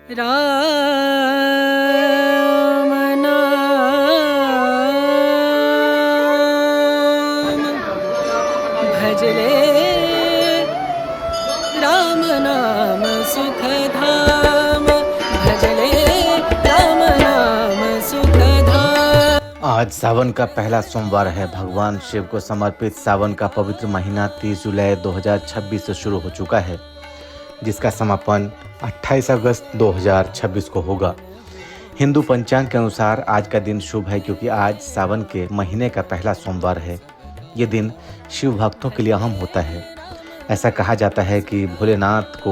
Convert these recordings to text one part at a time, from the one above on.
राम नाम भजले राम नाम सुखधाम भजले राम नाम सुखधाम। आज सावन का पहला सोमवार है। भगवान शिव को समर्पित सावन का पवित्र महीना 30 जुलाई 2026 से शुरू हो चुका है, जिसका समापन 28 अगस्त 2026 को होगा। हिंदू पंचांग के अनुसार आज का दिन शुभ है, क्योंकि आज सावन के महीने का पहला सोमवार है। ये दिन शिव भक्तों के लिए अहम होता है। ऐसा कहा जाता है कि भोलेनाथ को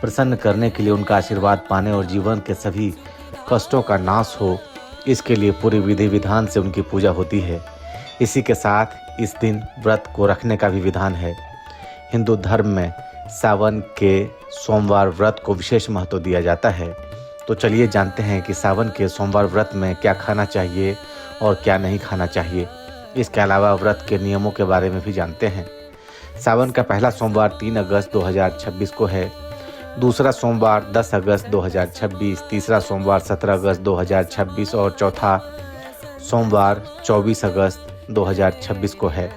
प्रसन्न करने के लिए, उनका आशीर्वाद पाने और जीवन के सभी कष्टों का नाश हो, इसके लिए पूरी विधि विधान से उनकी पूजा होती है। इसी के साथ इस दिन व्रत को रखने का भी विधान है। हिंदू धर्म में सावन के सोमवार व्रत को विशेष महत्व दिया जाता है। तो चलिए जानते हैं कि सावन के सोमवार व्रत में क्या खाना चाहिए और क्या नहीं खाना चाहिए। इसके अलावा व्रत के नियमों के बारे में भी जानते हैं। सावन का पहला सोमवार 3 अगस्त 2026 को है, दूसरा सोमवार 10 अगस्त 2026, तीसरा सोमवार 17 अगस्त 2026 और चौथा सोमवार 24 अगस्त 2026 को है।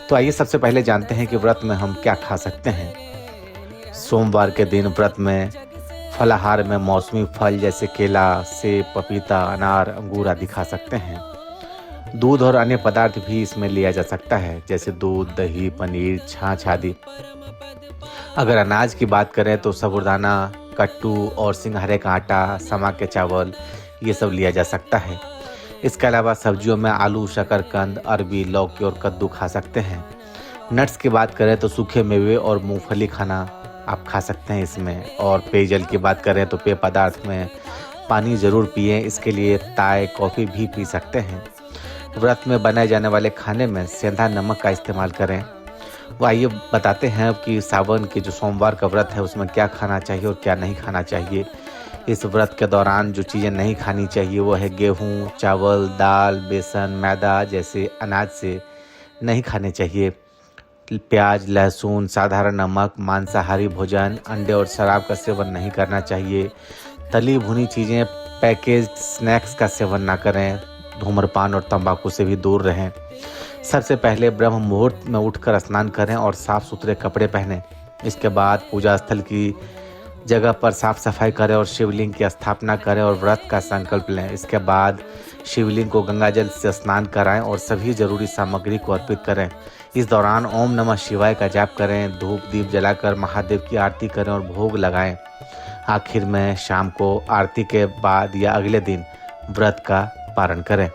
तो आइए सबसे पहले जानते हैं कि व्रत में हम क्या खा सकते हैं। सोमवार के दिन व्रत में फलाहार में मौसमी फल जैसे केला, सेब, पपीता, अनार, अंगूर आदि खा सकते हैं। दूध और अन्य पदार्थ भी इसमें लिया जा सकता है, जैसे दूध, दही, पनीर, छाछ आदि। अगर अनाज की बात करें तो साबूदाना, कट्टू और सिंघारे का आटा, समा के चावल, ये सब लिया जा सकता है। इसके अलावा सब्जियों में आलू, शकरकंद, अरबी, लौकी और कद्दू खा सकते हैं। नट्स की बात करें तो सूखे मेवे और मूंगफली खाना आप खा सकते हैं इसमें। और पेयजल की बात करें तो पेय पदार्थ में पानी ज़रूर पिएं। इसके लिए चाय, कॉफ़ी भी पी सकते हैं। व्रत में बनाए जाने वाले खाने में सेंधा नमक का इस्तेमाल करें। वो आइए बताते हैं कि सावन के जो सोमवार का व्रत है उसमें क्या खाना चाहिए और क्या नहीं खाना चाहिए। इस व्रत के दौरान जो चीज़ें नहीं खानी चाहिए वो है गेहूँ, चावल, दाल, बेसन, मैदा जैसे अनाज से नहीं खाने चाहिए। प्याज, लहसुन, साधारण नमक, मांसाहारी भोजन, अंडे और शराब का सेवन नहीं करना चाहिए। तली भुनी चीज़ें, पैकेज्ड स्नैक्स का सेवन ना करें। धूम्रपान और तंबाकू से भी दूर रहें। सबसे पहले ब्रह्म मुहूर्त में उठकर स्नान करें और साफ सुथरे कपड़े पहनें। इसके बाद पूजा स्थल की जगह पर साफ सफाई करें और शिवलिंग की स्थापना करें और व्रत का संकल्प लें। इसके बाद शिवलिंग को गंगाजल से स्नान कराएं और सभी जरूरी सामग्री को अर्पित करें। इस दौरान ओम नमः शिवाय का जाप करें, धूप दीप जलाकर महादेव की आरती करें और भोग लगाएं। आखिर में शाम को आरती के बाद या अगले दिन व्रत का पारण करें।